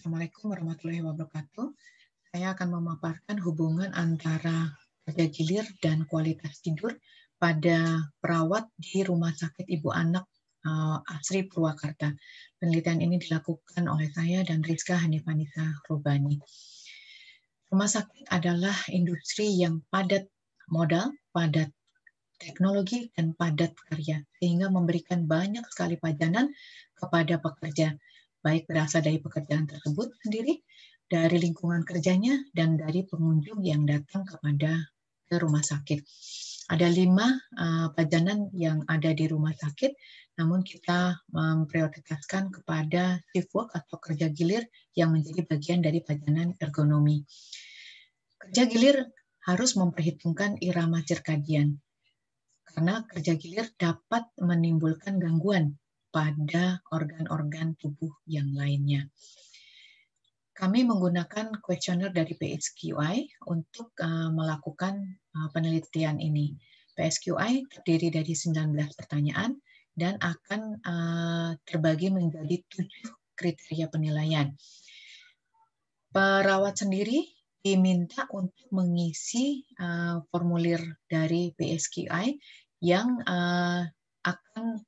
Assalamualaikum warahmatullahi wabarakatuh. Saya akan memaparkan hubungan antara kerja gilir dan kualitas tidur pada perawat di Rumah Sakit Ibu Anak Asri Purwakarta. Penelitian ini dilakukan oleh saya dan Rizka Hanifanisa Rubani. Rumah sakit adalah industri yang padat modal, padat teknologi, dan padat karya, sehingga memberikan banyak sekali pajanan kepada pekerja, baik berasal dari pekerjaan tersebut sendiri, dari lingkungan kerjanya, dan dari pengunjung yang datang ke rumah sakit. Ada 5 pajanan yang ada di rumah sakit, namun kita memprioritaskan kepada shift work atau kerja gilir yang menjadi bagian dari pajanan ergonomi. Kerja gilir harus memperhitungkan irama cirkadian, karena kerja gilir dapat menimbulkan gangguan pada organ-organ tubuh yang lainnya. Kami menggunakan kuesioner dari PSQI untuk melakukan penelitian ini. PSQI terdiri dari 19 pertanyaan dan akan terbagi menjadi 7 kriteria penilaian. Perawat sendiri diminta untuk mengisi formulir dari PSQI yang akan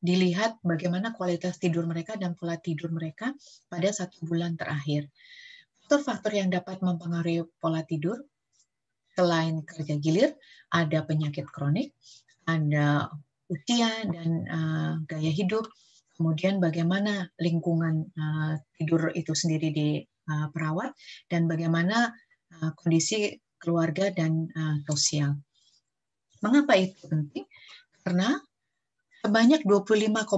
dilihat bagaimana kualitas tidur mereka dan pola tidur mereka pada 1 bulan terakhir. Faktor-faktor yang dapat mempengaruhi pola tidur selain kerja gilir, ada penyakit kronik, ada usia dan gaya hidup, kemudian bagaimana lingkungan tidur itu sendiri di perawat, dan bagaimana kondisi keluarga dan sosial. Mengapa itu penting? Karena sebanyak 25,6%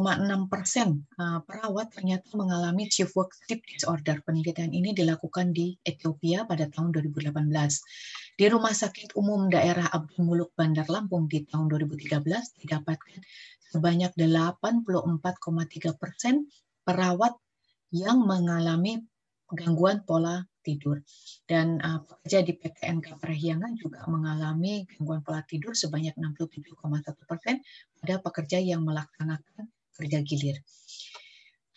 perawat ternyata mengalami shift work sleep disorder. Penelitian ini dilakukan di Ethiopia pada tahun 2018. Di Rumah Sakit Umum Daerah Abdul Muluk Bandar Lampung di tahun 2013 didapatkan sebanyak 84,3% perawat yang mengalami gangguan pola tidur. Dan pekerja di PTNK Parahyangan juga mengalami gangguan pola tidur sebanyak 67,1% pada pekerja yang melaksanakan kerja gilir.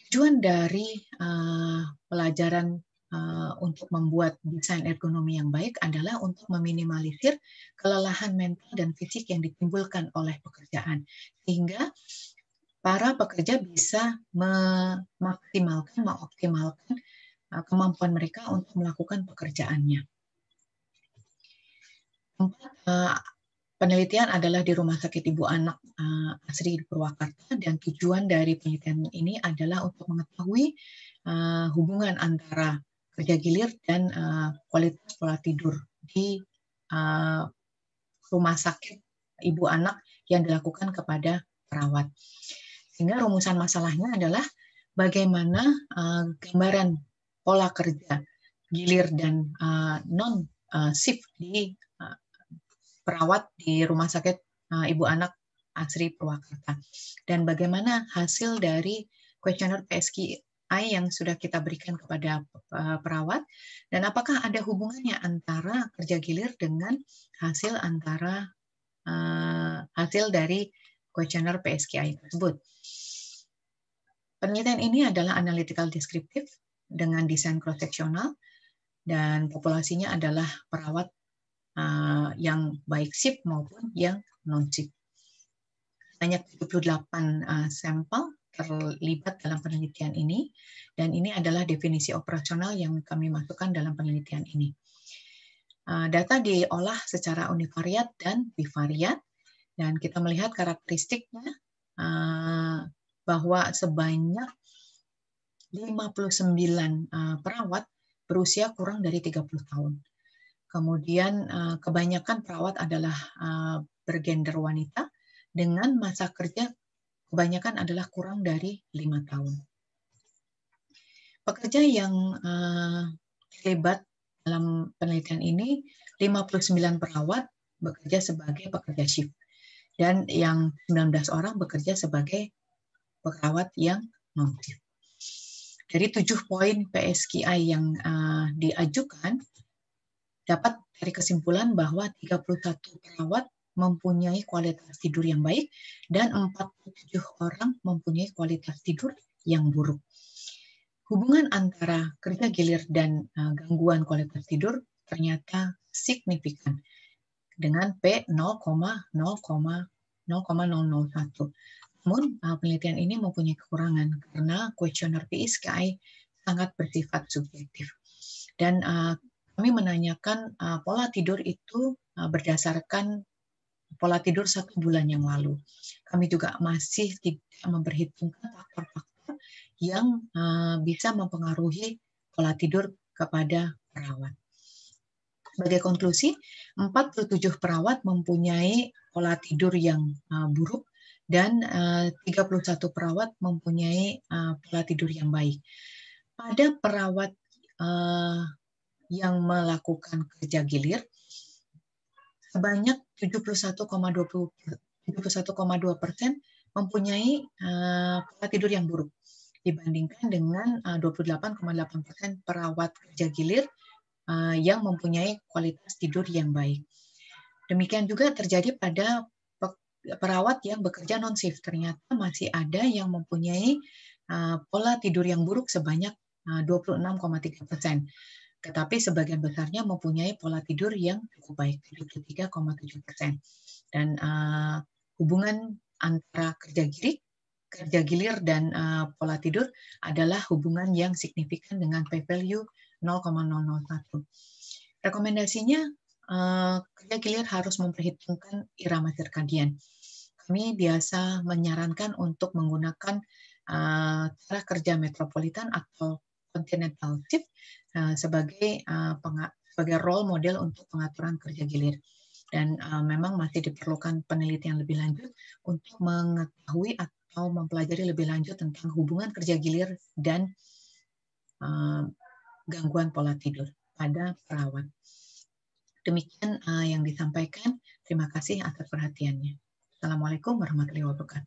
Tujuan dari pelajaran untuk membuat desain ergonomi yang baik adalah untuk meminimalisir kelelahan mental dan fisik yang ditimbulkan oleh pekerjaan, sehingga para pekerja bisa mengoptimalkan kemampuan mereka untuk melakukan pekerjaannya. Penelitian adalah di Rumah Sakit Ibu Anak Asri Purwakarta, dan tujuan dari penelitian ini adalah untuk mengetahui hubungan antara kerja gilir dan kualitas pola tidur di rumah sakit ibu anak yang dilakukan kepada perawat. Sehingga rumusan masalahnya adalah bagaimana gambaran pola kerja gilir dan non-shift di perawat di Rumah Sakit Ibu Anak Asri Purwakarta, dan bagaimana hasil dari kuesioner PSQI yang sudah kita berikan kepada perawat, dan apakah ada hubungannya antara kerja gilir dengan hasil dari kuesioner PSQI tersebut. Penelitian ini adalah analytical deskriptif dengan desain cross-seksional, dan populasinya adalah perawat yang baik shift maupun yang non-shift. Banyak 78 sampel terlibat dalam penelitian ini, dan ini adalah definisi operasional yang kami masukkan dalam penelitian ini. Data diolah secara univariat dan bivariat, dan kita melihat karakteristiknya bahwa sebanyak 59 perawat berusia kurang dari 30 tahun. Kemudian kebanyakan perawat adalah bergender wanita dengan masa kerja kebanyakan adalah kurang dari 5 tahun. Pekerja yang terlibat dalam penelitian ini, 59 perawat bekerja sebagai pekerja shift, dan yang 19 orang bekerja sebagai perawat yang non-shift. Dari 7 poin PSQI yang diajukan, dapat dari kesimpulan bahwa 31 perawat mempunyai kualitas tidur yang baik dan 47 orang mempunyai kualitas tidur yang buruk. hubungan antara kerja gilir dan gangguan kualitas tidur ternyata signifikan dengan P 0,0,0,001. Namun, penelitian ini mempunyai kekurangan karena kuesioner PISKI sangat bersifat subjektif. Dan kami menanyakan pola tidur itu berdasarkan pola tidur 1 bulan yang lalu. Kami juga masih tidak memperhitungkan faktor-faktor yang bisa mempengaruhi pola tidur kepada perawat. Sebagai konklusi, 47 perawat mempunyai pola tidur yang buruk dan 31 perawat mempunyai pola tidur yang baik. Pada perawat yang melakukan kerja gilir, sebanyak 71,2% mempunyai pola tidur yang buruk dibandingkan dengan 28,8% perawat kerja gilir yang mempunyai kualitas tidur yang baik. Demikian juga terjadi pada perawat yang bekerja non-shift. Ternyata masih ada yang mempunyai pola tidur yang buruk sebanyak 26,3%. Tetapi sebagian besarnya mempunyai pola tidur yang cukup baik, 73,7%. Dan hubungan antara kerja gilir dan pola tidur adalah hubungan yang signifikan dengan p-value 0,001. Rekomendasinya, kerja gilir harus memperhitungkan irama sirkadian. Kami biasa menyarankan untuk menggunakan cara kerja metropolitan atau continental shift sebagai role model untuk pengaturan kerja gilir. Dan memang masih diperlukan penelitian lebih lanjut untuk mengetahui atau mempelajari lebih lanjut tentang hubungan kerja gilir dan gangguan pola tidur pada perawat. Demikian yang disampaikan. Terima kasih atas perhatiannya. Assalamualaikum warahmatullahi wabarakatuh.